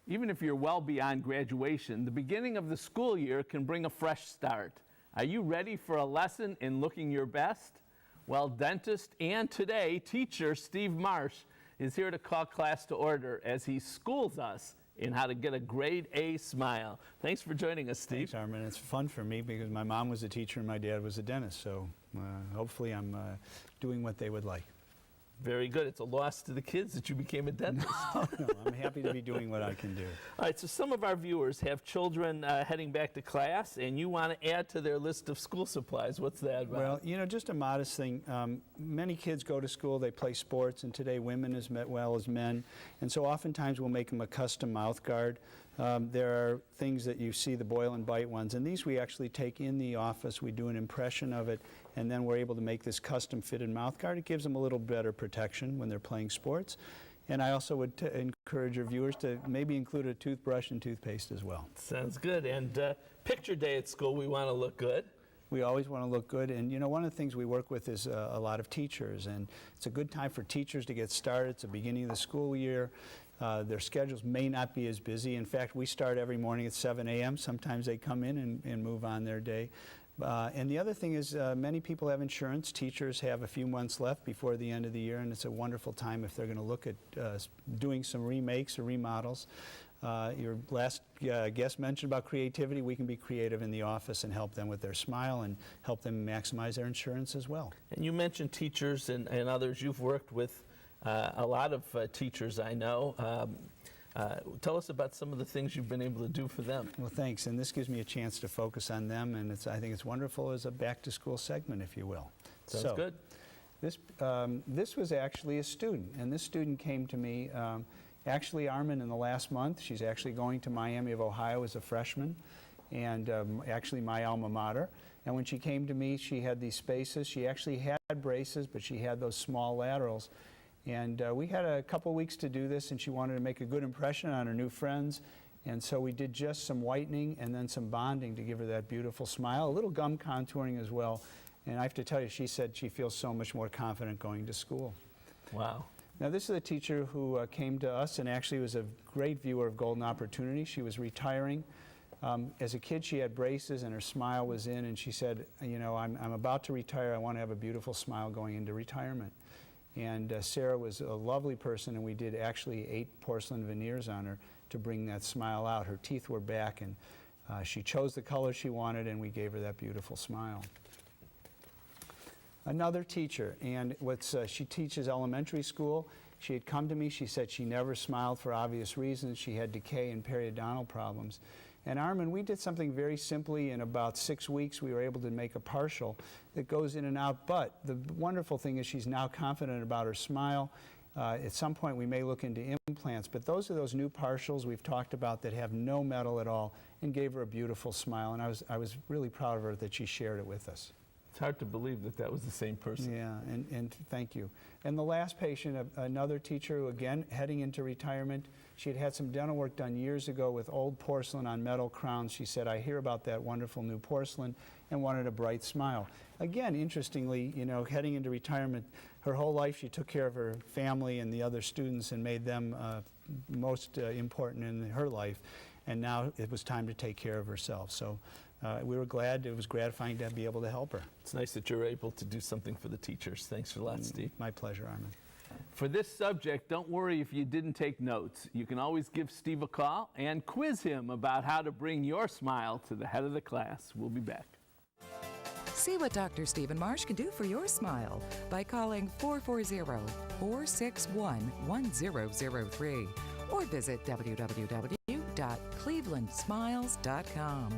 Even if you're well beyond graduation, the beginning of the school year can bring a fresh start. Are you ready for a lesson in looking your best? Well, dentist and today teacher Steve Marsh is here to call class to order as he schools us in how to get a grade A smile. Thanks for joining us, Steve. Thanks, Armin. It's fun for me because my mom was a teacher and my dad was a dentist, so hopefully I'm doing what they would like. Very good. It's a loss to the kids that you became a dentist. No, I'm happy to be doing what I can do. All right, so some of our viewers have children heading back to class, and you want to add to their list of school supplies. What's that about? Well, you know, just a modest thing. Many kids go to school, they play sports, and today women as well as men, and so oftentimes we'll make them a custom mouth guard. There are things that you see, the boil and bite ones, and these we actually take in the office. We do an impression of it, and then we're able to make this custom fitted mouth guard. It gives them a little better protection when they're playing sports. And I also would encourage your viewers to maybe include a toothbrush and toothpaste as well. Sounds good. And picture day at school, we want to look good. We always want to look good, and you know, one of the things we work with is a lot of teachers, and it's a good time for teachers to get started. It's the beginning of the school year. Their schedules may not be as busy. In fact, we start every morning at 7 a.m. Sometimes they come in and move on their day. And the other thing is many people have insurance. Teachers have a few months left before the end of the year, and it's a wonderful time if they're going to look at doing some remakes or remodels. Your last guest mentioned about creativity. We can be creative in the office and help them with their smile and help them maximize their insurance as well. And you mentioned teachers and others. You've worked with a lot of teachers, I know. Tell us about some of the things you've been able to do for them. Well, thanks. And this gives me a chance to focus on them, and I think it's wonderful as a back-to-school segment, if you will. Sounds good. This was actually a student, and this student came to me actually, Armin, in the last month. She's actually going to Miami of Ohio as a freshman, and actually my alma mater. And when she came to me, she had these spaces. She actually had braces, but she had those small laterals. And we had a couple weeks to do this, and she wanted to make a good impression on her new friends. And so we did just some whitening and then some bonding to give her that beautiful smile, a little gum contouring as well. And I have to tell you, she said she feels so much more confident going to school. Wow. Now, this is a teacher who came to us and actually was a great viewer of Golden Opportunity. She was retiring. As a kid, she had braces and her smile was in, and she said, you know, I'm about to retire. I want to have a beautiful smile going into retirement. And Sarah was a lovely person, and we did actually 8 porcelain veneers on her to bring that smile out. Her teeth were back, and she chose the color she wanted, and we gave her that beautiful smile. Another teacher, and she teaches elementary school. She had come to me. She said she never smiled for obvious reasons. She had decay and periodontal problems. And Armin, we did something very simply. In about 6 weeks, we were able to make a partial that goes in and out. But the wonderful thing is she's now confident about her smile. At some point, we may look into implants. But those are those new partials we've talked about that have no metal at all and gave her a beautiful smile. And I was really proud of her that she shared it with us. It's hard to believe that that was the same person. Yeah, and thank you. And the last patient, another teacher who, again, heading into retirement, she had had some dental work done years ago with old porcelain on metal crowns. She said, I hear about that wonderful new porcelain, and wanted a bright smile. Again, interestingly, you know, heading into retirement, her whole life she took care of her family and the other students and made them most important in her life. And now it was time to take care of herself. So we were glad. It was gratifying to be able to help her. It's nice that you're able to do something for the teachers. Thanks a lot, Steve. My pleasure, Armin. For this subject, don't worry if you didn't take notes. You can always give Steve a call and quiz him about how to bring your smile to the head of the class. We'll be back. See what Dr. Stephen Marsh can do for your smile by calling 440-461-1003 or visit www.clevelandsmiles.com.